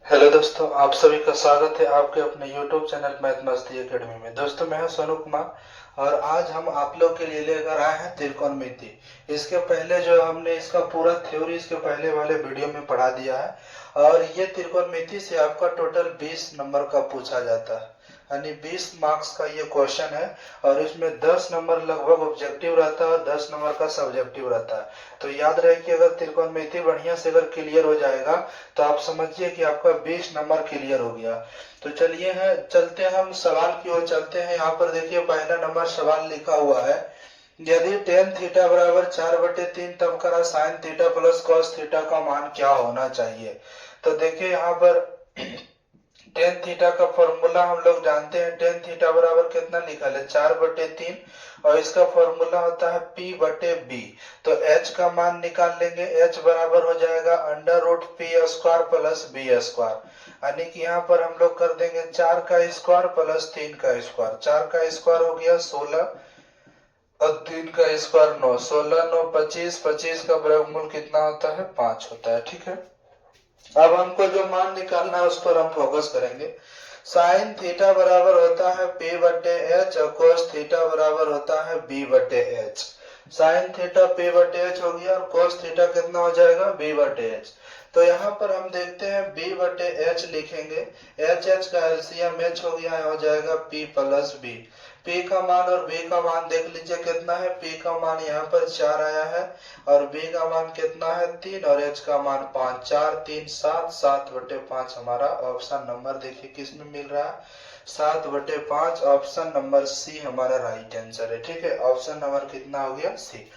Hello दोस्तों, आप सभी का स्वागत है आपके अपने YouTube चैनल मैथ मस्ती एकेडमी में। दोस्तों, मैं हूं सोनू कुमार और आज हम आप लोग के लिए लेकर आए हैं त्रिकोणमिति। इसके पहले जो हमने इसका पूरा थ्योरी इसके पहले वाले वीडियो में पढ़ा दिया है और ये त्रिकोणमिति से आपका टोटल 20 नंबर का पूछा जाता है, यानी 20 मार्क्स का ये क्वेश्चन है और इसमें 10 नंबर लगभग ऑब्जेक्टिव रहता है और 10 नंबर का सब्जेक्टिव रहता है। तो याद रहे कि अगर त्रिकोणमिति बढ़िया से अगर क्लियर हो जाएगा तो आप समझिए कि आपका 20 नंबर क्लियर हो गया। तो चलिए चलते हैं, हम सवाल की ओर चलते हैं। यहाँ पर देखिए पहला नंबर सवाल लिखा हुआ है, यदि टेन थीटा बराबर 4/3 तब करा sine theta plus cos theta का मान क्या होना चाहिए। तो देखिए यहाँ पर टेन थीटा का फॉर्मूला हम लोग जानते हैं। टेन थीटा बराबर कितना निकल है 4/3 और इसका फॉर्मूला होता है P/B। तो H का मान निकाल लेंगे। H बराबर हो जाएगा √P² प्लस B², यानी कि यहाँ पर हम लोग कर देंगे 4 का स्क्वायर प्लस 3 का स्क्वायर। 4 का स्क्वायर हो गया 16 और 3 का स्क्वायर 9। 16 9 25, 25 का वर्गमूल कितना होता है 5 होता है। ठीक है, अब हमको जो मान निकालना है उस पर हम फोकस करेंगे। साइन थीटा बराबर होता है P/H और कोस थीटा बराबर होता है B/H। साइन थीटा P/H हो गया और कोस थीटा कितना हो जाएगा B/H। तो यहाँ पर हम देखते हैं B/H लिखेंगे। H का एलसीएम H हो गया, हो जाएगा P प्लस B। P का मान और B का मान देख लीजिए कितना है। P का मान यहाँ पर 4 आया है और B का मान कितना है 3 और H का मान 5। 4 3 7, 7/5 हमारा ऑप्शन नंबर देखिए किस में मिल रहा है 7/5। ऑप्शन नंबर सी हमारा राइट आंसर है। ठीक है, ऑप्शन नंबर कितना हो गया सी।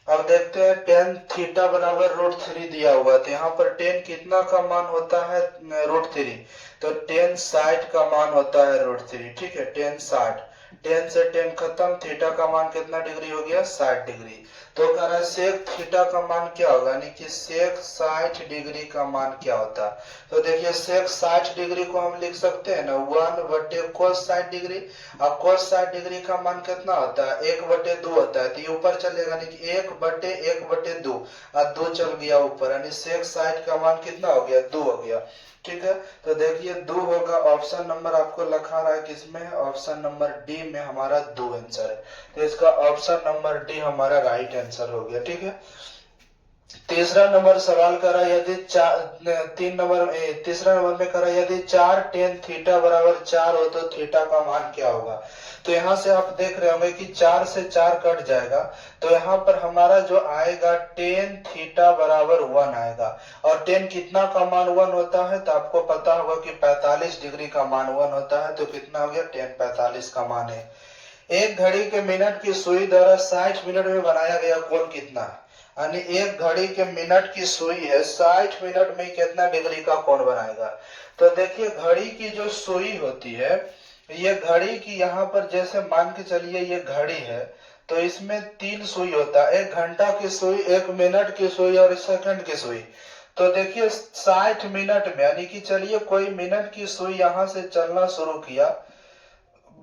अब देखते हैं टेन थीटा बराबर √3 दिया हुआ है। तो यहाँ पर टेन कितना का मान होता है √3, तो टेन 60 का मान होता है √3। ठीक है, टेन 60। 10 से 10 खत्म, थीटा का मान कितना डिग्री हो गया 60 डिग्री। तो कह रहा है सेक थीटा का मान क्या होगा, यानी कि सेक 60 डिग्री का मान क्या होता है। तो देखिए सेक 60 डिग्री को हम लिख सकते हैं ना 1/cos 60 डिग्री। अब cos 60 डिग्री का मान कितना होता है 1/2 होता है। तो ये ऊपर चलेगा, यानी कि 1/1/2 और 2 चल गया ऊपर, यानी सेक 60 का मान कितना हो गया 2 हो गया। ठीक है, तो देखिए 2 होगा। ऑप्शन नंबर आपको लिखा रहा है किसमें है, ऑप्शन नंबर डी में हमारा 2 आंसर है। तो इसका ऑप्शन नंबर डी हमारा राइट आंसर हो गया। ठीक है, तीसरा नंबर सवाल करा, यदि तीसरा नंबर में करा, यदि 4 टेन थीटा बराबर 4 हो तो थीटा का मान क्या होगा। तो यहाँ से आप देख रहे होंगे कि 4 से 4 कट जाएगा, तो यहाँ पर हमारा जो आएगा टेन थीटा बराबर 1 आएगा। और टेन कितना का मान 1 होता है, तो आपको पता होगा कि 45 डिग्री का मान 1 होता है। तो कितना हो गया टेन 45 का मान है। एक घड़ी के मिनट की सुई द्वारा 60 मिनट में बनाया गया कोण कितना है, यानी एक घड़ी के मिनट की सुई है 60 मिनट में कितना डिग्री का कोण बनाएगा। तो देखिए घड़ी की जो सुई होती है, ये घड़ी की यहाँ पर जैसे मान के चलिए ये घड़ी है, तो इसमें 3 सुई होता है, 1 घंटा की सुई, 1 मिनट की सुई और 1 सेकंड की सुई। तो देखिए 60 मिनट में, यानी कि चलिए कोई मिनट की सुई यहाँ से चलना शुरू किया,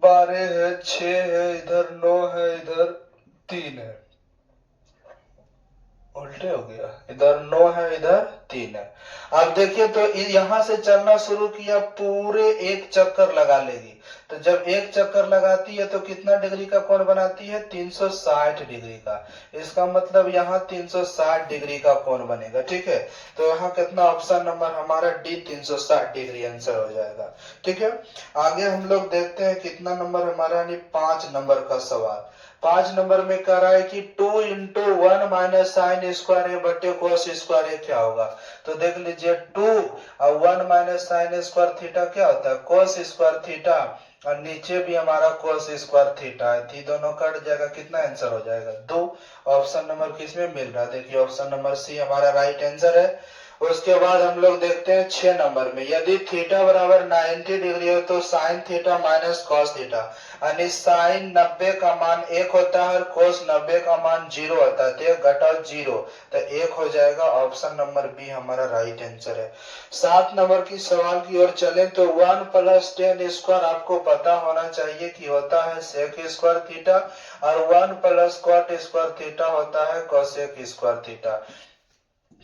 12 है, 6 है, इधर 9 है, इधर 3 है, उल्टे हो गया, इधर 9 है इधर 3 है। अब देखिए तो यहां से चलना शुरू किया, पूरे एक चक्कर लगा लेगी। तो जब एक चक्कर लगाती है तो कितना डिग्री का कोण बनाती है 360 डिग्री का। इसका मतलब यहाँ 360 डिग्री का कोण बनेगा। ठीक है, तो यहाँ कितना ऑप्शन नंबर हमारा डी 360 डिग्री आंसर हो जाएगा। ठीक है, आगे हम लोग देखते हैं कितना नंबर हमारा, 5 नंबर का सवाल। 5 नंबर में कह रहा है कि 2 इंटू 1 माइनस साइन स्क्वायर ए बटे कोस स्क्वायर ए क्या होगा। तो देख लीजिए 2 और 1 माइनस साइन स्क्वायर थीटा क्या होता है कोस स्क्वायर थीटा, और नीचे भी हमारा कोस स्क्वायर थीटा है। थी दोनों कट जाएगा, कितना आंसर हो जाएगा 2। ऑप्शन नंबर किस में मिल रहा है, देखिए ऑप्शन नंबर सी हमारा राइट आंसर है। उसके बाद हम लोग देखते हैं 6 नंबर में, यदि थीटा बराबर 90 डिग्री हो तो sine theta minus cos theta, यानी साइन 90 का मान 1 होता है और कोस 90 का मान 0 होता है। तो 1 घटाओ 0 तो 1 हो जाएगा। ऑप्शन नंबर बी हमारा राइट आंसर है। 7 नंबर की सवाल की ओर चले तो 1 प्लस टेन स्क्वायर आपको पता होना चाहिए कि होता है सेक स्क्वायर थीटा, और 1 प्लस कॉट स्क्वायर थीटा होता है कोसेक स्क्वायर थीटा।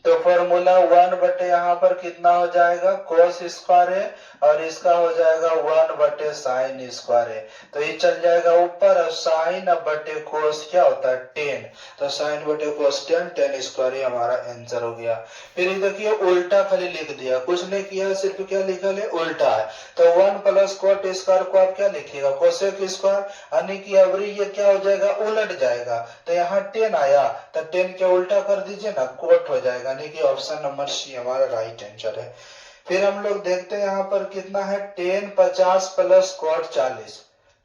तो फॉर्मूला 1 बटे यहाँ पर कितना हो जाएगा, कोस स्क्वायर है, और इसका हो जाएगा 1 बटे साइन स्क्वायर है। तो ये चल जाएगा ऊपर, और साइन अब बटे कोस क्या होता है 10, तो साइन बटे कोस 10 स्क्वायर हमारा आंसर हो गया। फिर देखिए उल्टा खाली लिख दिया, कुछ नहीं किया, सिर्फ क्या लिखा है उल्टा है। तो 1 प्लस कोट स्क्वायर को आप क्या लिखिएगा, कोसेक स्क्वायर, यानी कि अवरी ये क्या हो जाएगा, उलट जाएगा। तो यहाँ 10 आया, तो 10 क्या उल्टा कर दीजिए ना, कोट हो जाएगा, यानी कि ऑप्शन नंबर सी हमारा राइट आंसर है। फिर हम लोग देखते हैं यहाँ पर कितना है, 10 50 प्लस कोट 40,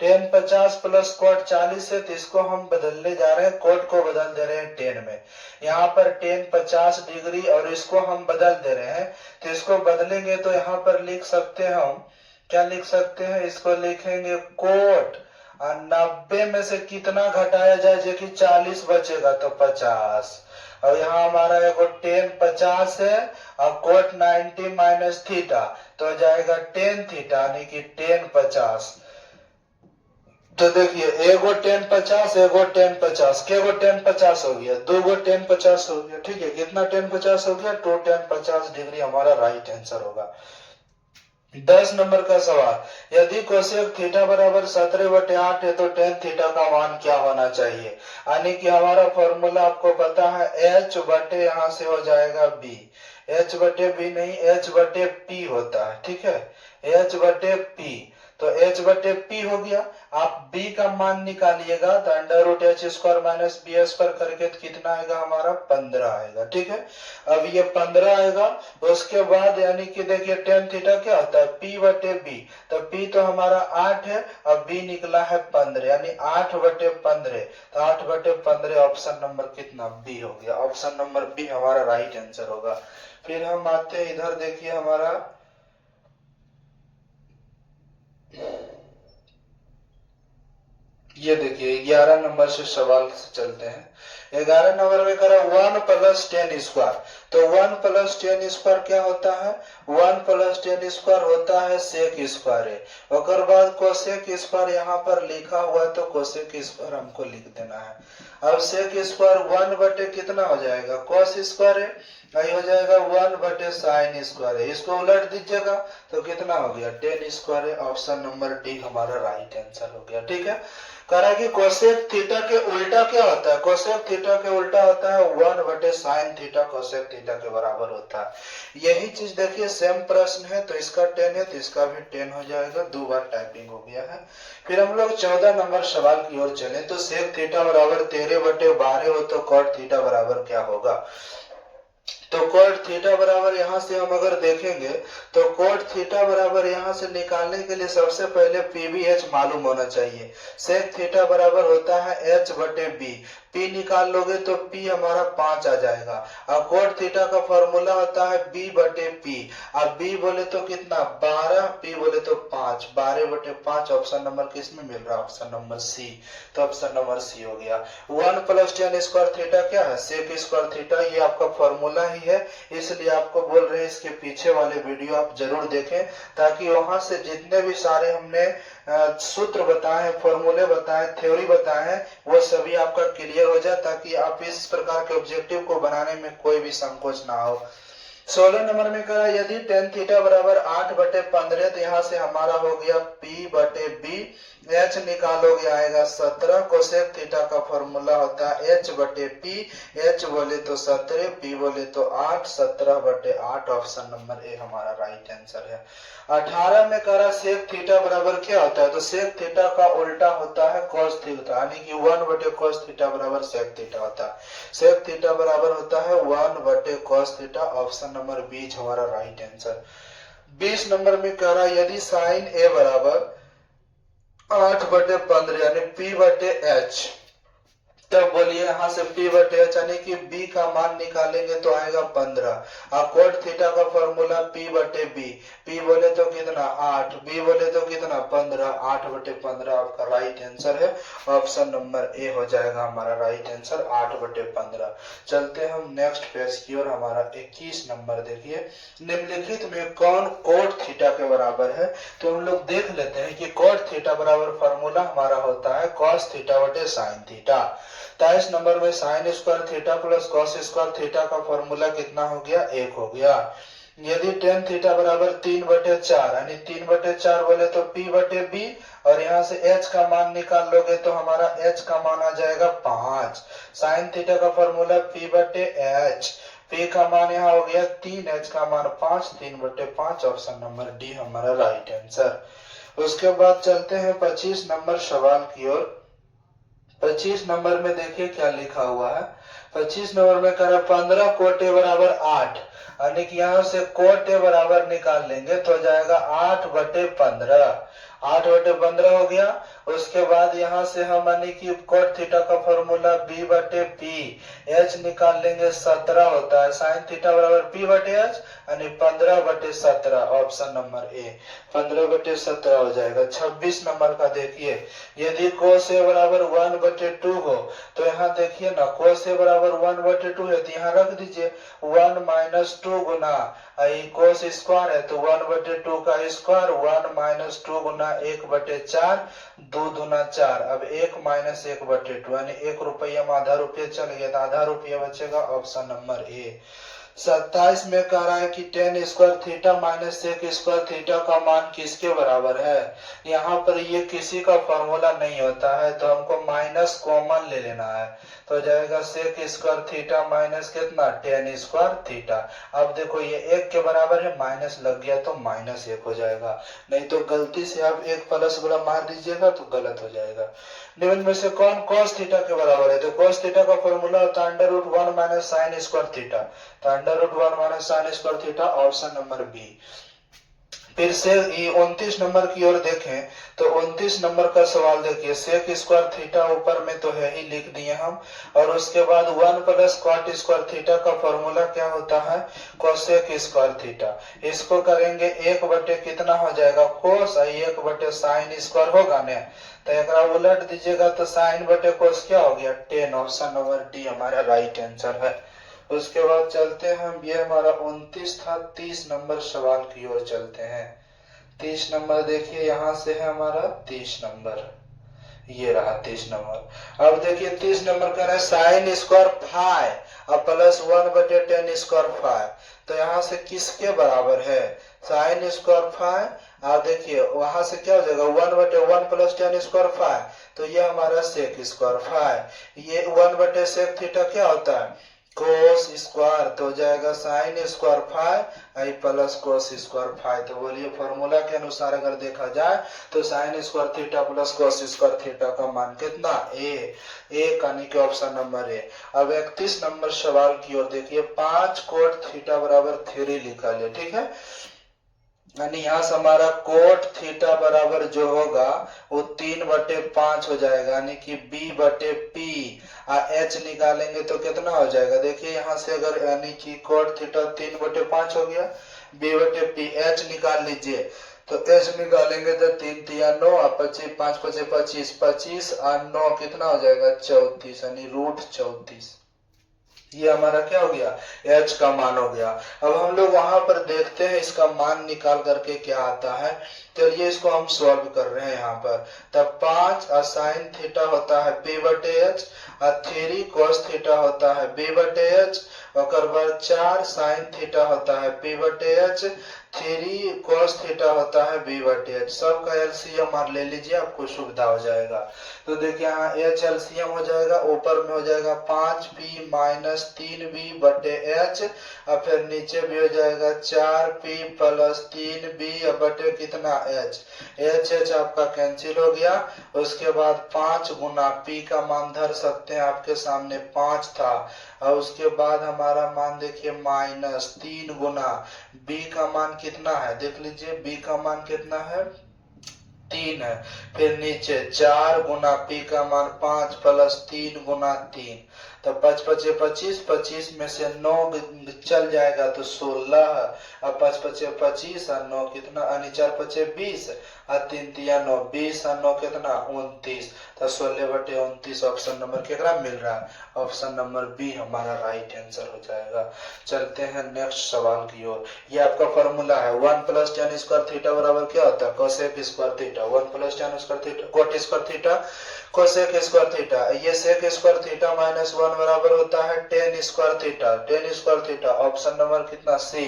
10 50 प्लस कोट 40 है, तो इसको हम बदलने जा रहे हैं, कोट को बदल दे रहे हैं 10 में। यहाँ पर 10 50 डिग्री और इसको हम बदल दे रहे हैं, तो इसको बदलेंगे तो यहाँ पर लिख सकते हैं हम, क्या लिख सकते हैं, इसको लिखेंगे कोट 90 में से कितना घटाया जाए जो कि 40 बचेगा, तो 50। और यहाँ हमारा एगो 10 50 है, और कोट 90 माइनस थीटा, तो हो जाएगा 10 थीटा, यानी कि 10 50। तो देखिए एगो 10 50, एगो 10 50, के गो 10 50 हो गया, 2 गो 10 50 हो गया, ठीक है, कितना 10 50 हो गया, 2 10 50 डिग्री हमारा राइट आंसर होगा। 10 नंबर का सवाल, यदि कोसेक थीटा बराबर 17/8 है तो टेन थीटा का मान क्या होना चाहिए। यानी कि हमारा फॉर्मूला आपको पता है, h बटे यहाँ से हो जाएगा b, h बटे b नहीं, h बटे p होता है, ठीक है, h बटे p, तो h बटे p हो गया। आप b का मान निकालिएगा, तो under root H square minus B square करके तो कितना आएगा हमारा 15 आएगा, ठीक है। अब ये 15 आएगा, उसके बाद यानी कि देखिए टेन थीटा क्या होता है, p बटे b, तो p तो हमारा 8 है, और b निकला है 15, यानी 8 बटे 15, तो 8 बटे 15 ऑप्शन नंबर कितना बी हो गया, ऑप्शन नंबर बी हमारा राइट आंसर होगा। फिर हम आते हैं इधर, देखिए हमारा ये देखिए 11 नंबर से सवाल से चलते हैं। 11 नंबर में करा 1 प्लस 10 स्क्वायर, तो 1 प्लस 10 स्क्वायर क्या होता है, 1 प्लस 10 स्क्वायर होता है सेक स्क्वायर है, और बाद कोसेक स्क्वायर यहाँ पर लिखा हुआ है, तो कोसेक स्क्वायर हमको लिख देना है। अब सेक स्क्वायर 1 बटे कितना हो जाएगा, कोस स्क्वायर है, यही हो जाएगा 1 बटे साइन स्क्वायर है, इसको उलट दीजिएगा तो कितना हो गया 10 स्क्वायर है, ऑप्शन नंबर डी हमारा राइट आंसर हो गया, ठीक है। करा कि कोसेक थीटा के उल्टा क्या होता है, कोसेक थीटा के उल्टा होता है 1 बटे साइन थीटा, कोसेक थीटा के बराबर होता है। यही चीज देखिए सेम प्रश्न है, तो इसका 10 है तो इसका भी 10 हो जाएगा, 2 बार टाइपिंग हो गया है। फिर हम लोग 14 नंबर सवाल की ओर चले, तो सेक थीटा बराबर 13 बटे 12 हो तो कॉट थीटा बराबर क्या होगा। तो कोट थीटा बराबर यहाँ से हम अगर देखेंगे, तो कोट थीटा बराबर यहाँ से निकालने के लिए सबसे पहले पीवीएच मालूम होना चाहिए। सेक थीटा बराबर होता है एच बटे बी, पी निकाल लोगे तो पी हमारा 5 आ जाएगा। और कोट थीटा का फॉर्मूला होता है बी बटे पी, अब बी बोले तो कितना 12, पी बोले तो 5, 12 बटे 5 ऑप्शन नंबर किस में मिल रहा है, ऑप्शन नंबर सी, तो ऑप्शन नंबर सी हो गया। 1 प्लस 10 स्क्वायर थीटा क्या है, सेक स्क्वायर थीटा, ये आपका फॉर्मूला ही है, इसलिए आपको बोल रहे हैं इसके पीछे वाले वीडियो आप जरूर देखें, ताकि वहां से जितने भी सारे हमने सूत्र बताए हैं, फॉर्मूले बताए, थ्योरी बताए हैं, वो सभी आपका क्लियर हो जाए, ताकि आप इस प्रकार के ऑब्जेक्टिव को बनाने में कोई भी संकोच ना हो। 16 नंबर में कहा यदि टेन थीटा बराबर 8 बटे 15, तो यहाँ से हमारा हो गया P बटे B, H निकालोगे आएगा 17, कोसेक थीटा का फॉर्मूला होता है H बटे P, H बोले तो 17, P बोले तो 8, 17 बटे 8 ऑप्शन नंबर ए हमारा राइट आंसर है। 18 में करा सेक थीटा बराबर क्या होता है, तो सेक थीटा का उल्टा होता है कॉस थीटा, यानी कि 1 बटे कॉस थीटा बराबर सेक थीटा होता है। सेक थीटा बराबर होता है 1 बटे cos theta, option number B हमारा राइट आंसर। 20 नंबर में कह रहा यदि साइन ए बराबर 8 बटे 15 यानी P बटे H, तब बोलिए यहाँ से P बटे H यानी कि B का मान निकालेंगे तो आएगा 15। और कोट थीटा का फॉर्मूला P बटे B, P बोले तो कितना 8, B बोले तो कितना 15, 8 बटे 15 आपका राइट आंसर है, ऑप्शन नंबर ए हो जाएगा हमारा राइट आंसर 8 बटे 15। चलते हम नेक्स्ट पेज की ओर, हमारा 21 नंबर देखिए, निम्नलिखित में कौन कोट थीटा के बराबर है। तो हम लोग देख लेते हैं कि कोट थीटा बराबर फॉर्मूला हमारा होता है कॉस थीटा बटे साइन थीटा। 23 नंबर में sign square theta plus cos square theta का फॉर्मूला कितना हो गया, 1 हो गया। यदि टेन थीटा बराबर 3/4 यानी 3/4 बोले तो P/B और यहाँ से h का मान निकाल लोगे तो हमारा h का मान आ जाएगा 5। साइन थीटा का फॉर्मूला P/H, P का मान यहाँ हो गया 3, h का मान 5, 3/5। ऑप्शन नंबर डी हमारा राइट आंसर। उसके बाद चलते हैं 25 नंबर सवाल की ओर। 25 नंबर में देखिए क्या लिखा हुआ है। 25 नंबर में कह रहा 15 कोट ए बराबर 8, यानी कि यहाँ से कोट ए बराबर निकाल लेंगे तो हो जाएगा 8/15। 8/15 हो गया। उसके बाद यहाँ से हम यानी कि कोट थीटा का फॉर्मूला B/P, H निकाल लेंगे 17 होता है। साइन थीटा बराबर P/H यानी 15/17। ऑप्शन नंबर ए 15/17 हो जाएगा। 26 नंबर का देखिए, यदि कोस ए बराबर 1/2 हो तो यहाँ देखिए ना, कोस ए बराबर 1/2 है तो यहाँ रख दीजिए 1 - 2 गुना कोस स्क्वायर है तो 1/2 का स्क्वायर 1 - 2 गुना 1/4, 2 दूना 4। अब 1 - 1/2 यानी 1 रुपया में आधा रुपया चल गया तो आधा रुपया बचेगा। Option number A. 27 में कह रहा है कि tan square theta minus sec square theta का मान किसके बराबर है। यहाँ पर ये किसी का फॉर्मूला नहीं होता है तो हमको माइनस कॉमन ले लेना है तो हो जाएगा सेक स्क्वायर थीटा माइनस कितना, टेन स्क्वायर थीटा। अब देखो ये 1 के बराबर है, माइनस लग गया तो -1 हो जाएगा, नहीं तो गलती से आप 1 प्लस बड़ा मार दीजिएगा तो गलत हो जाएगा। निम्न में से कौन कॉस थीटा के बराबर है, तो कॉस थीटा का फॉर्मूला होता है √1 - साइन स्क्वायर थीटा, तो √1 - sine square theta. Option number B. फिर से 29 नंबर की ओर देखें तो 29 नंबर का सवाल देखिए, सेक स्क्वायर थीटा ऊपर में तो है ही, लिख दिए हम। और उसके बाद 1 + कॉट स्क्वायर थीटा का फॉर्मूला क्या होता है, कोसेक स्क्वायर थीटा। इसको करेंगे 1 बटे कितना हो जाएगा, कोस, 1 बटे साइन स्क्वायर होगा ना, तो एक उलट दीजिएगा तो साइन बटे कोस क्या हो गया, 10। ऑप्शन नंबर डी हमारा राइट आंसर है। उसके बाद चलते हैं हम, ये हमारा 29 था। 30 नंबर सवाल की ओर चलते हैं। 30 नंबर देखिए, यहाँ से है हमारा 30 नंबर, ये रहा 30 नंबर। अब देखिए 30 नंबर कह रहा है साइन स्क्वायर फाइव और प्लस 1/10 स्क्वायर 5, तो यहाँ से किसके बराबर है, साइन स्क्वायर 5। आप देखिए वहां से क्या हो जाएगा 1/1 + 10 स्क्वायर 5, तो ये हमारा सेक स्क्वायर 5। ये 1/सेक थीटा क्या होता है, कोस स्क्वायर, तो हो जाएगा sine square 5 plus cos square 5। तो बोलिए फॉर्मूला के अनुसार अगर देखा जाए तो sign square theta plus cos square theta का मान कितना, ए यानी कि ऑप्शन नंबर ए। अब 31 नंबर सवाल की ओर देखिए, 5 कोट थीटा बराबर 3 लिखा ले, ठीक है, यानी यहाँ से हमारा कोट थीटा बराबर जो होगा वो 3/5 हो जाएगा, यानी कि B/P। H निकालेंगे तो कितना हो जाएगा, देखिए यहाँ से अगर यानी कि कोट थीटा 3/5 हो गया, B/P। H निकाल लीजिए तो H निकालेंगे तो 3 × 9 और 25 5 × 5 25, 25 और 9 कितना हो जाएगा 34, यानी √34। ये हमारा क्या हो गया, h का मान हो गया। अब हम लोग वहां पर देखते हैं इसका मान निकाल करके क्या आता है। चलिए इसको हम सॉल्व कर रहे हैं यहाँ पर। तब 5 साइन थीटा होता है P/H और 3 cos थीटा होता है B/H, और बाद 4 साइन थीटा होता है P/H, 3 cos थीटा होता है B/H। सबका एलसीएम आप ले लीजिए, आपको सुविधा हो जाएगा। तो देखिए यहाँ H एलसीएम हो जाएगा, ऊपर में हो जाएगा 5P - 3B/H और फिर नीचे भी हो जाएगा 4P + 3B बटे कितना H आपका कैंसिल हो गया। उसके बाद 5 गुना P का मान धर सकते हैं, आपके सामने 5 था, और उसके बाद हमारा मान देखिए -3 गुना B का मान कितना है, देख लीजिए B का मान कितना है 3 है, फिर नीचे 4 गुना P का मान 5 + 3 गुना 3, तो 5 पचे 25, 25 में से 9 चल जाएगा तो 16। अब 5 पचे 25 और 9 कितना, यानी 4 पचे 20 और 3 तिया 9, 20 और 9 कितना 29। तो 16/29 ऑप्शन नंबर केकरा मिल रहा है, ऑप्शन नंबर बी हमारा राइट आंसर हो जाएगा। चलते हैं नेक्स्ट सवाल की ओर। ये आपका फॉर्मूला है 1 + tan स्क्वायर थीटा बराबर क्या होता है, cosec square theta. 1 + tan square theta coat square theta cosec square theta. ये सेक स्क्वायर थीटा -1 बराबर होता है tan square theta. tan square theta option number कितना सी।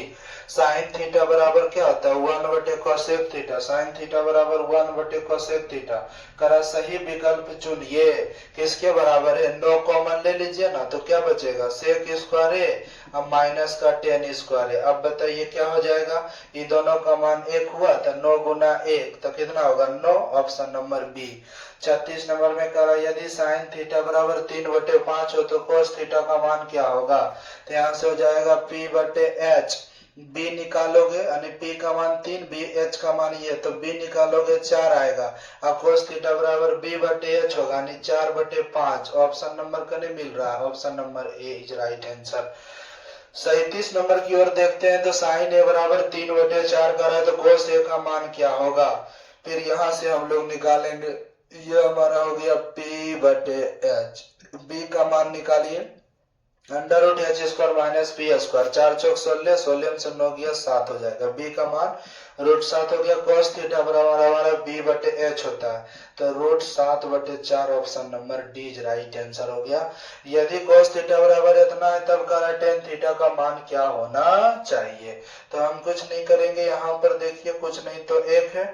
साइन थीटा बराबर क्या होता है 1/कोसेक थीटा। साइन थीटा बराबर 1/कोसेक थीटा। करा सही विकल्प चुनिए। किसके बराबर है, 9 कॉमन ले लीजिए ना, तो क्या बचेगा सेक स्क्वायर है अब माइनस का tan स्क्वायर है। अब बताइए क्या हो जाएगा, ये दोनों का मान 1 हुआ तो 9 गुना 1 तो कितना होगा 9, ऑप्शन नंबर बी। 36 नंबर में करा यदि साइन थीटा बराबर 3/5 हो तो कोस थीटा का मान क्या होगा, तो यहाँ से हो जाएगा p/h। b निकालोगे यानी p का मान 3, b h का मान ये, तो b निकालोगे 4 आएगा। अब कोस थीटा बराबर b/h होगा यानी 4/5। ऑप्शन नंबर का नहीं मिल रहा है, option number A is right answer. 37 number की ओर देखते हैं तो साइन ए बराबर 3/4 कर रहा है तो कोस ए का मान क्या होगा। फिर यहाँ से हम लोग निकालेंगे, ये हमारा हो गया p/h। b का मान निकालिए, √h² - p²। 4 चौक 16, 16 में से 9 गया 7 हो जाएगा। b का मान √7 हो गया। cos थीटा बराबर हमारा b/h होता है तो √7/4 option number D is right answer हो गया। यदि cos थीटा बराबर इतना है तब कह रहा है tan थीटा का मान क्या होना चाहिए। तो हम कुछ नहीं करेंगे, यहाँ पर देखिए कुछ नहीं तो 1 है।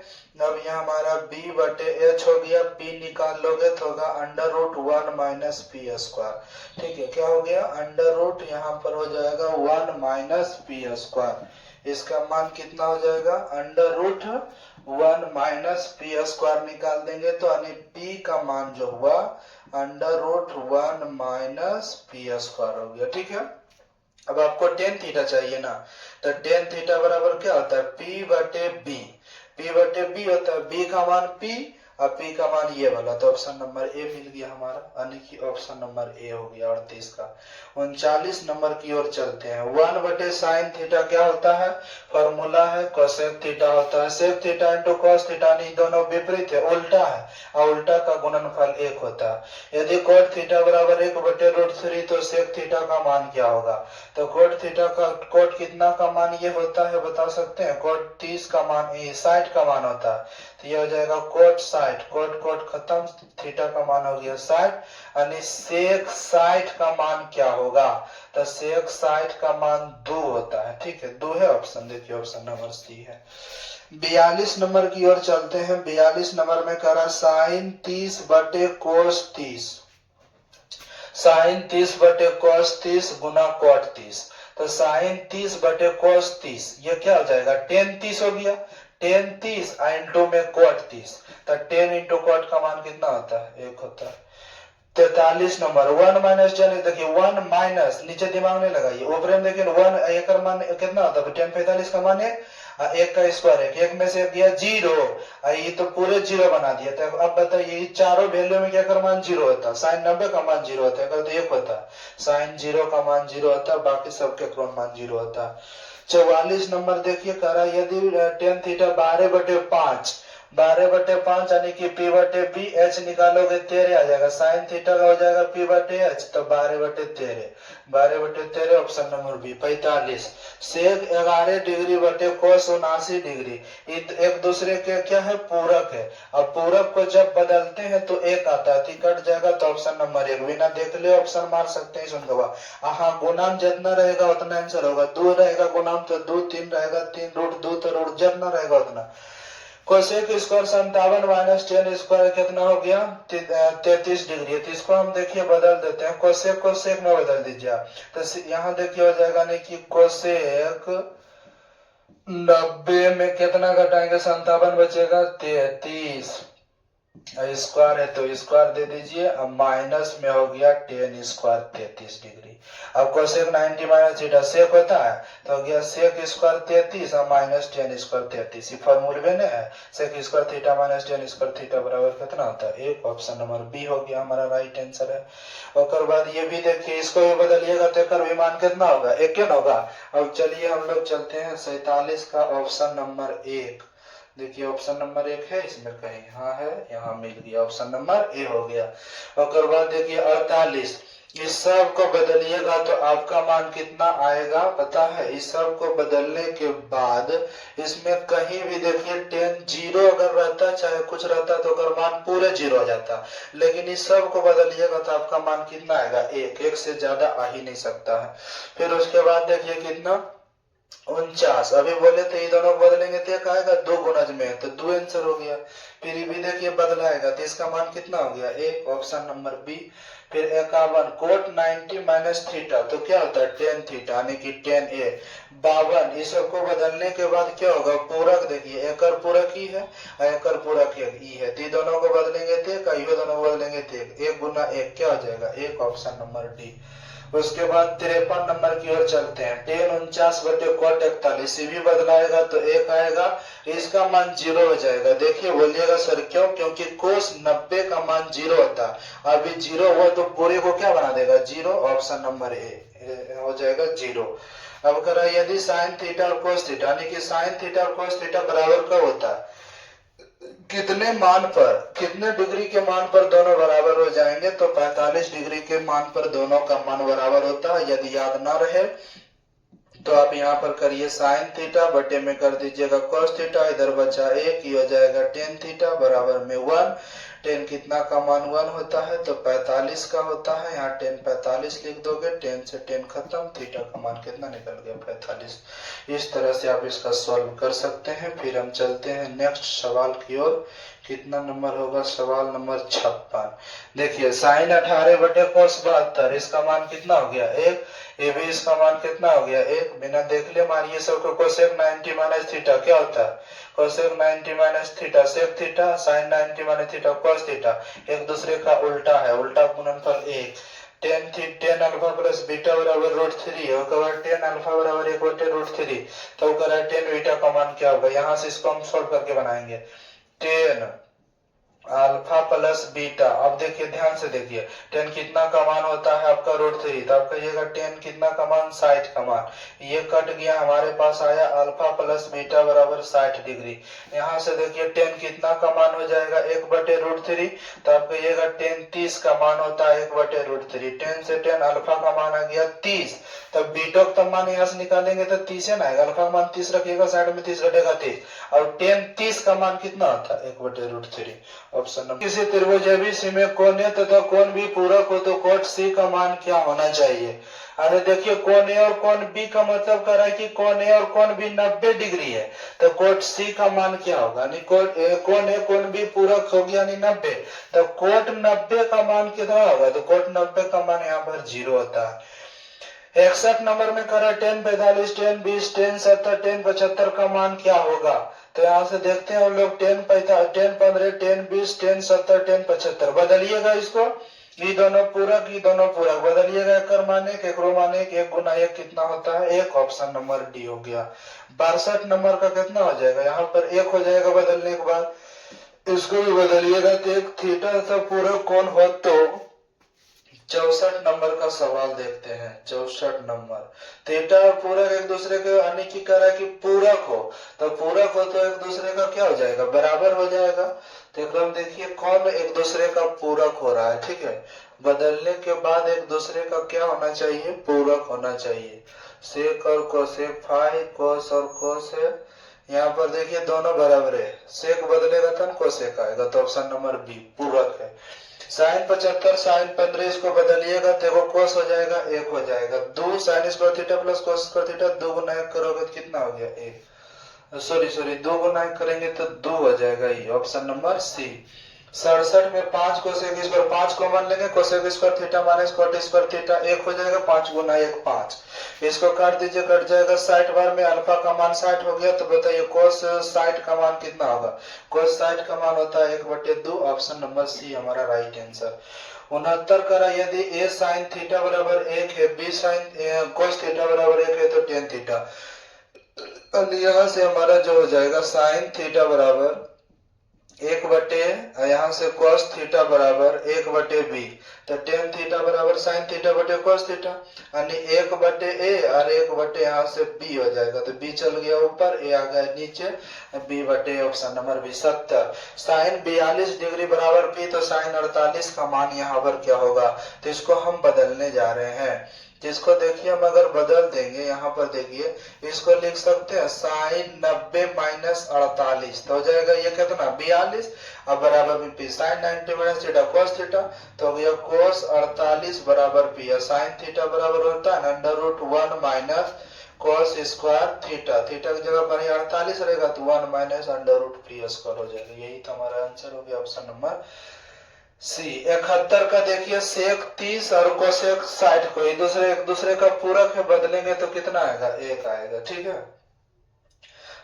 अब यहाँ हमारा b/h हो गया, p निकाल लोगे तो होगा √1 - p²। ठीक है, क्या हो गया √ यहाँ पर हो जाएगा 1 - p²। इसका मान कितना हो जाएगा √1 - p² निकाल देंगे तो यानी p का मान जो हुआ √1 - p² हो गया। ठीक है, अब आपको tan थीटा चाहिए ना, तो tan थीटा बराबर क्या होता है p/b। p/b होता है b का मान p और p का मान ये वाला, तो ऑप्शन नंबर ए मिल गया हमारा, यानी कि ऑप्शन नंबर ए हो गया 38 का। 39 नंबर की ओर चलते हैं। 1/sin थीटा क्या होता है, फॉर्मूला है कोसेक थीटा होता है। Sec theta into cos theta, नहीं दोनों विपरीत है, उल्टा है, और उल्टा का गुणनफल 1 होता है। यदि कोट थीटा बराबर 1/√3 तो सेक थीटा का मान क्या होगा, तो कोट थीटा का कोट कितना का मान ये होता है बता सकते हैं, कोट 30 का मान 60 का मान होता है, तो ये हो जाएगा कोट 60। कोट कोट खत्म, थीटा का मान हो गया 60, यानी सेक 60 का मान क्या होगा, तो सेक 60 का मान 2 होता है। ठीक है, 2 है ऑप्शन, देखिए ऑप्शन नंबर सी है। 42 नंबर की ओर चलते हैं। 42 नंबर में कह रहा साइन 30/कोस 30। साइन 30/कोस 30 गुना कोट 30, तो साइन 30/कोस 30 ये क्या हो जाएगा tan 30 हो गया। tan 30 इंटू में कोट 30, तो tan इंटू कोट का मान कितना होता है 1 होता है। 43 नंबर 1 - tan, देखिए 1 माइनस, नीचे दिमाग नहीं लगाइए, ऊपर में देखिए 1 एक मान कितना होता है tan 45 का मान 1 का स्क्वायर है, 1 में से गया 0, ये तो पूरे 0 बना दिया। तो अब बताइए चारों वैल्यू में क्या कर मान 0 होता है, साइन 90 का मान 0 होता है, अगर तो 1 होता है साइन 0 का मान 0 होता है, बाकी सबके क्रम मान 0 होता है। 44 नंबर देखिए कह रहा यदि tan थीटा 12/5, 12/5 यानी कि p/b, h निकालोगे 13 आ जाएगा। साइन थीटा का हो जाएगा p/h, तो 12/13, 12/13 ऑप्शन नंबर बी। 45 सेक 11 डिग्री बटे कोस 79 डिग्री, एक दूसरे के क्या है पूरक है। अब पूरक को जब बदलते हैं तो 1 आता है, कट जाएगा तो ऑप्शन नंबर 1। बिना देख ले ऑप्शन मार सकते हैं सुनकर, हाँ गुणाम जितना रहेगा उतना आंसर होगा। 2 रहेगा गुणाम तो 2, 3 रहेगा 3, √2 तो √ जितना रहेगा उतना। कोसेक स्क्वायर 57 - tan स्क्वायर कितना हो गया 33 डिग्री। तो इसको हम देखिए बदल देते हैं, कोसेक को सेक में बदल दीजिए आप, तो यहाँ देखिए हो जाएगा नहीं कि कोसेक 90 में कितना घटाएंगे 57 बचेगा 33, स्क्वायर है तो स्क्वायर दे दीजिए। अब माइनस में हो गया टेन स्क्वायर 33 डिग्री। अब कोसेक 90 माइनस थीटा सेक होता है तो हो गया सेक स्क्वायर 33 और माइनस टेन स्क्वायर 33। फॉर्मूले में है sec square theta minus tan square theta बराबर कितना होता है एक। ऑप्शन नंबर बी हो गया हमारा राइट आंसर है। और बाद ये भी देखिए इसको भी बदलिएगा तो कर भी मान कितना होगा एक होगा। अब चलिए हम लोग चलते हैं 47 का ऑप्शन नंबर एक। देखिए ऑप्शन नंबर एक है इसमें कहीं, हाँ है, यहाँ मिल गया, ऑप्शन नंबर ए हो गया। और बाद देखिए 48, इस सब को बदलिएगा तो आपका मान कितना आएगा पता है। इस सब को बदलने के बाद इसमें कहीं भी देखिए 10 जीरो अगर रहता चाहे कुछ रहता तो अगर मान पूरे जीरो आ जाता, लेकिन इस सब को बदलिएगा तो आपका मान कितना आएगा एक। एक से ज्यादा आ ही नहीं सकता है। फिर उसके बाद देखिए कितना 49, अभी बोले थे ये दोनों को बदलेंगे तो एक आएगा दो गुणज में तो दो आंसर हो गया। फिर ये भी देखिए बदलाएगा तो इसका मान कितना हो गया एक। Option number B. फिर 51 कोट 90 माइनस थीटा तो क्या होता है टेन थीटा यानी कि 10a। 52 इस सबको बदलने के बाद क्या होगा पूरक, देखिए एकर पूरक ही है और एकर पूरक ई है तो ये दोनों को बदलेंगे तो ये दोनों को बदलेंगे तो एक गुना एक क्या हो जाएगा एक। Option number D. उसके बाद 53 नंबर की ओर चलते हैं। 10 49 बटे कोट 41 भी बदलाएगा तो एक आएगा, इसका मान जीरो हो जाएगा। देखिए बोलिएगा सर क्यों, क्योंकि कोस 90 का मान जीरो होता है, अभी जीरो हुआ तो पूरे को क्या बना देगा जीरो। ऑप्शन नंबर ए हो जाएगा जीरो। अब करा यदि साइन थीटा और कोस थीटा यानी कि साइन थीटा और कोस थीटा बराबर कब होता है कितने मान पर, कितने डिग्री के मान पर दोनों बराबर हो जाएंगे तो 45 डिग्री के मान पर दोनों का मान बराबर होता है। यदि याद ना रहे तो आप यहाँ पर करिए साइन थीटा बटे में कर दीजिएगा cos थीटा, इधर बचा एक, ये हो जाएगा टेन थीटा बराबर में 1। टेन कितना का मान 1 होता है तो 45 का होता है, यहाँ टेन 45 लिख दोगे, टेन से टेन खत्म, थीटा का मान कितना निकल गया 45। इस तरह से आप इसका सॉल्व कर सकते हैं। फिर हम चलते हैं नेक्स्ट सवाल की ओर। कितना नंबर होगा सवाल नंबर 56। देखिए साइन 18 बटे कोस 72 इसका मान कितना हो गया एक। ये भी इसका मान कितना हो गया एक। बिना देख ले मानिए सबको कोसेक 90 माइनस थीटा क्या होता है cosec 90 minus theta sec theta, sine 90 minus theta cos theta, एक दूसरे का उल्टा है, उल्टा गुणनफल एक। टेन अल्फा प्लस बीटा बराबर रूट थ्री है, टेन अल्फा बराबर एक बटे रूट थ्री, तो टेन बीटा का मान क्या होगा। यहाँ से इसको हम सॉल्व करके बनाएंगे। टेन अल्फा प्लस बीटा, अब देखिए ध्यान से देखिए टेन कितना का मान होता है आपका रूट थ्री, तो आप कहिएगा टेन कितना का मान 60 का मान, ये कट गया हमारे पास आया अल्फा प्लस बीटा बराबर 60 डिग्री। यहाँ से देखिए टेन कितना का मान हो जाएगा एक बटे रूट थ्री, तो आप कहिएगा टेन 30 का मान होता है एक बटे रूट थ्री। टेन से टेन अल्फा का मान आ गया 30, तब बीटा का मान यहाँ से निकालेंगे तो 30 है ना, अल्फा मान 30 रखिएगा, साइड में 30 घटेगा 30, और टेन 30 का मान कितना होता है एक बटे रूट थ्री। ऑप्शन नंबर किसी त्रिभुज ABC में कोण ए तथा कोण B पूरक हो तो कोण C का मान क्या होना चाहिए। अरे देखिए कोण ए और कोण B का मतलब कर रहा है कि कोण ए और कोण B 90 डिग्री है, तो कोण C का मान क्या होगा। कोण ए कोण B पूरक हो गया 90, तो कोण 90 का मान कितना होगा, तो कोण 90 का मान यहाँ पर जीरो होता है। 61 नंबर में करा 10 45 10 20 10 70 10 75 का मान क्या होगा। तो यहाँ से देखते हैं हम लोग 10 15 10 20 10 70 10 75 बदलिएगा इसको, ये दोनों पूरक बदलिएगा, कर माने एक रो माने एक गुना एक कितना होता है एक। ऑप्शन नंबर डी हो गया। 62 नंबर का कितना हो जाएगा, यहाँ पर एक हो जाएगा बदलने के बाद, इसको भी बदलिएगा तो एक थीटा से पूरक कौन हो तो 64 नंबर का सवाल देखते हैं। 64 नंबर थीटा और पूरक एक दूसरे के यानी कि कह रहा है कि पूरक हो, तो पूरक हो तो एक दूसरे का क्या हो जाएगा बराबर हो जाएगा। तो एकदम देखिए कौन एक दूसरे का पूरक हो रहा है, ठीक है। बदलने के बाद एक दूसरे का क्या होना चाहिए पूरक होना चाहिए। सेक और कोसेक फाई कोस और कोस है, यहाँ पर देखिए दोनों बराबर है, सेक बदलेगा तो कोसेक आएगा, तो ऑप्शन नंबर बी पूरक है। साइन 75 साइन 15 इसको बदलिएगा तो एगो कोस हो जाएगा एक हो जाएगा, दो sign square theta plus cos square theta, दो गुना एक करोगे तो कितना हो गया एक, सॉरी दो गुना एक करेंगे तो दो हो जाएगा, ये ऑप्शन नंबर सी। 67 में 5 कोसेक स्क्वायर, 5 कॉमन लेंगे, cosec square theta minus cot square theta 1 हो जाएगा, 5 गुना 1 5। इसको काट दीजिए, कट जाएगा। 60 बार में अल्फा का मान 60 हो गया, तो बताइए कोस 60 का मान कितना होगा। कोस 60 का मान होता है 1/2। ऑप्शन नंबर सी हमारा राइट आंसर। 69 करा, यदि a साइन थीटा बराबर 1 है, b साइन कोस थीटा बराबर 1 है, तो टेन थीटा। यहाँ से हमारा जो हो जाएगा साइन थीटा बराबर 1/, यहाँ से cos थीटा बराबर 1/b, तो टेन थीटा बराबर साइन थीटा बटे cos थीटा, यानी 1/a और 1/, यहाँ से b हो जाएगा, तो b चल गया ऊपर, a आ गया नीचे, b/, option number B. 70 sine 42 degree बराबर p, तो साइन 48 का मान यहाँ पर क्या होगा, तो इसको हम बदलने जा रहे हैं। जिसको देखिए हम अगर बदल देंगे, यहाँ पर देखिए इसको लिख सकते हैं साइन 90 माइनस 48, तो हो जाएगा ये कितना 42, अब बराबर में P sine 90 minus theta cos theta, तो हो गया कोस 48 बराबर पी। साइन थीटा बराबर होता है √1 minus cos square theta, theta की जगह पर 48 रहेगा, तो 1 माइनस √p स्क्वायर हो जाएगा। यही तो हमारा आंसर हो गया, ऑप्शन नंबर सी। 71 का देखिए सेक 30 और कोसेक 60 को एक दूसरे का पूरक है, बदलेंगे तो कितना आएगा, 1 आएगा, ठीक है।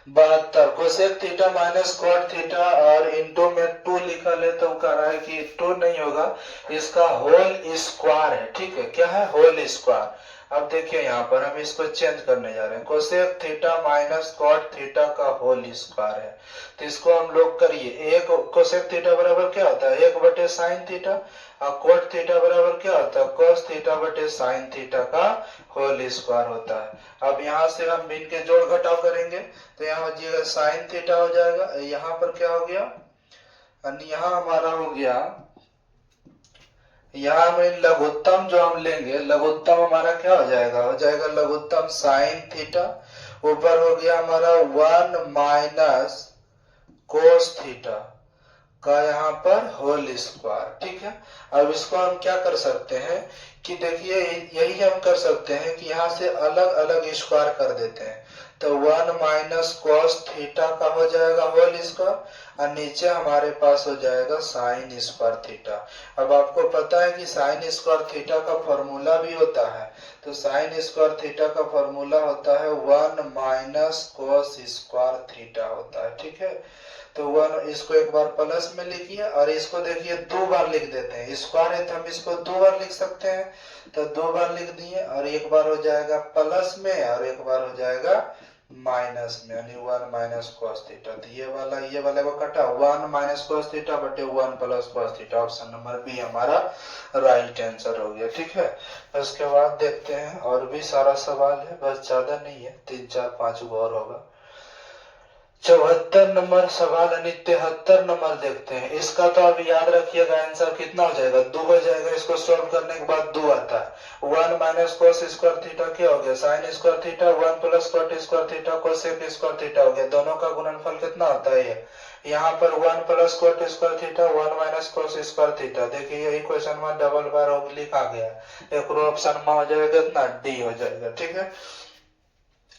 72 cosec theta minus cot theta और इंटू में 2 लिखा ले, तो कह रहा है कि 2 नहीं होगा, इसका होल स्क्वायर है, ठीक है। क्या है, होल स्क्वायर। अब देखिए यहाँ पर हम इसको चेंज करने जा रहे हैं, cosec theta minus cot theta का होल स्क्वायर है, तो इसको हम लोग करिए। एक कोसेक थीटा बराबर क्या होता है, 1 साइन थीटा, और कोट थीटा बराबर क्या होता है, कोस थीटा बटे साइन थीटा का होल स्क्वायर होता है। अब यहाँ से हम इनके जोड़ घटाव करेंगे, तो यहाँ हो जाएगा साइन थीटा हो जाएगा, यहाँ पर क्या हो गया, यहाँ हमारा हो गया, यहाँ में लघुत्तम जो हम लेंगे, लघुत्तम हमारा क्या हो जाएगा, हो जाएगा लघुत्तम साइन थीटा, ऊपर हो गया हमारा 1 माइनस कोस थीटा का यहाँ पर होल स्क्वायर, ठीक है। अब इसको हम क्या कर सकते हैं कि देखिए यही हम कर सकते हैं कि यहाँ से अलग अलग स्क्वायर कर देते हैं, तो 1 माइनस कॉस थीटा का हो जाएगा होल स्क्वायर, और नीचे हमारे पास हो जाएगा साइन स्क्वायर थीटा। अब आपको पता है कि साइन स्क्वायर थीटा का फॉर्मूला भी होता है, तो साइन स्क्वायर थीटा का फॉर्मूला होता है 1 माइनस कॉस स्क्वायर थीटा होता है, ठीक है। तो 1 इसको एक बार प्लस में लिखिए, और इसको देखिए 2 बार लिख देते हैं, स्क्वायर है तो हम इसको 2 बार लिख सकते हैं, तो 2 बार लिख दिए, और एक बार हो जाएगा प्लस में और एक बार हो जाएगा माइनस में, यानी 1 माइनस कॉस थीटा। तो ये वाला को कटा 1 माइनस कॉस थीटा बटे 1 plus cos theta, option number B हमारा राइट आंसर हो गया, ठीक है। उसके बाद देखते हैं और भी सारा सवाल है, बस ज्यादा नहीं है, 3 4 5 और होगा। 74 नंबर सवाल यानी 73 नंबर देखते हैं। इसका तो आप याद रखिएगा आंसर कितना हो जाएगा, 2 हो जाएगा। इसको सॉल्व करने के बाद 2 आता है। 1 माइनस कोस स्क्वायर थीटा क्या हो गया, sine square theta, 1 plus cot square theta cosec square theta हो गया। दोनों का गुणनफल कितना होता है ये, यहाँ पर 1 plus cot square theta 1 minus cos square theta. देखिए यही क्वेश्चन में डबल बार लिखा गया, एक ऑप्शन में हो जाएगा कितना, डी हो जाएगा, ठीक है।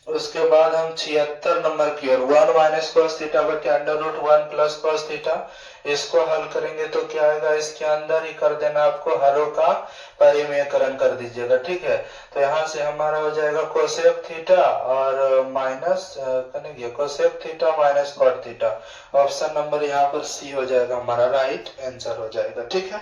उसके बाद हम 76 नंबर की ओर 1 माइनस कॉस थीटा बटे √1 प्लस कॉस थीटा, इसको हल करेंगे तो क्या आएगा, इसके अंदर ही कर देना आपको, हरों का परिमेयकरण कर दीजिएगा, ठीक है। तो यहाँ से हमारा हो जाएगा कोसेक थीटा और माइनस करेंगे cosec theta minus cot theta, option number यहाँ पर सी हो जाएगा हमारा राइट आंसर हो जाएगा, ठीक है।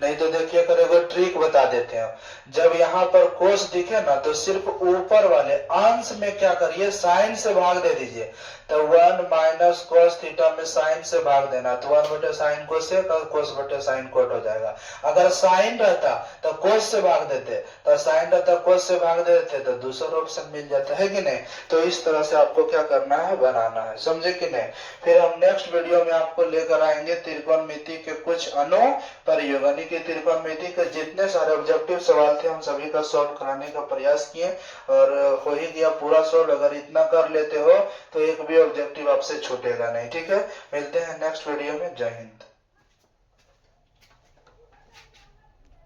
नहीं तो देखिए अगर एक ट्रिक बता देते हैं, जब यहाँ पर कोस दिखे ना तो सिर्फ ऊपर वाले अंश में क्या करिए, साइन से भाग दे दीजिए, तो 1 माइनस कोस थीटा में साइन से भाग देना, तो 1 बटे साइन कोसेक और कोस बटे साइन कोट हो जाएगा। अगर साइन रहता तो कोस से भाग देते, तो साइन रहता कोस से भाग देते, तो दूसरा ऑप्शन मिल जाता है कि नहीं। तो इस तरह से आपको क्या करना है, बनाना है, समझे कि नहीं। फिर हम नेक्स्ट वीडियो में आपको लेकर आएंगे त्रिकोणमिति के कुछ अनुप्रयोग, यानी कि त्रिकोणमिति के जितने सारे ऑब्जेक्टिव सवाल थे हम सभी का सॉल्व कराने का प्रयास किए, और हो ही गया पूरा सॉल्व। अगर इतना कर लेते हो तो एक भी ऑब्जेक्टिव आपसे छूटेगा नहीं, ठीक है। मिलते हैं नेक्स्ट वीडियो में, जय हिंद।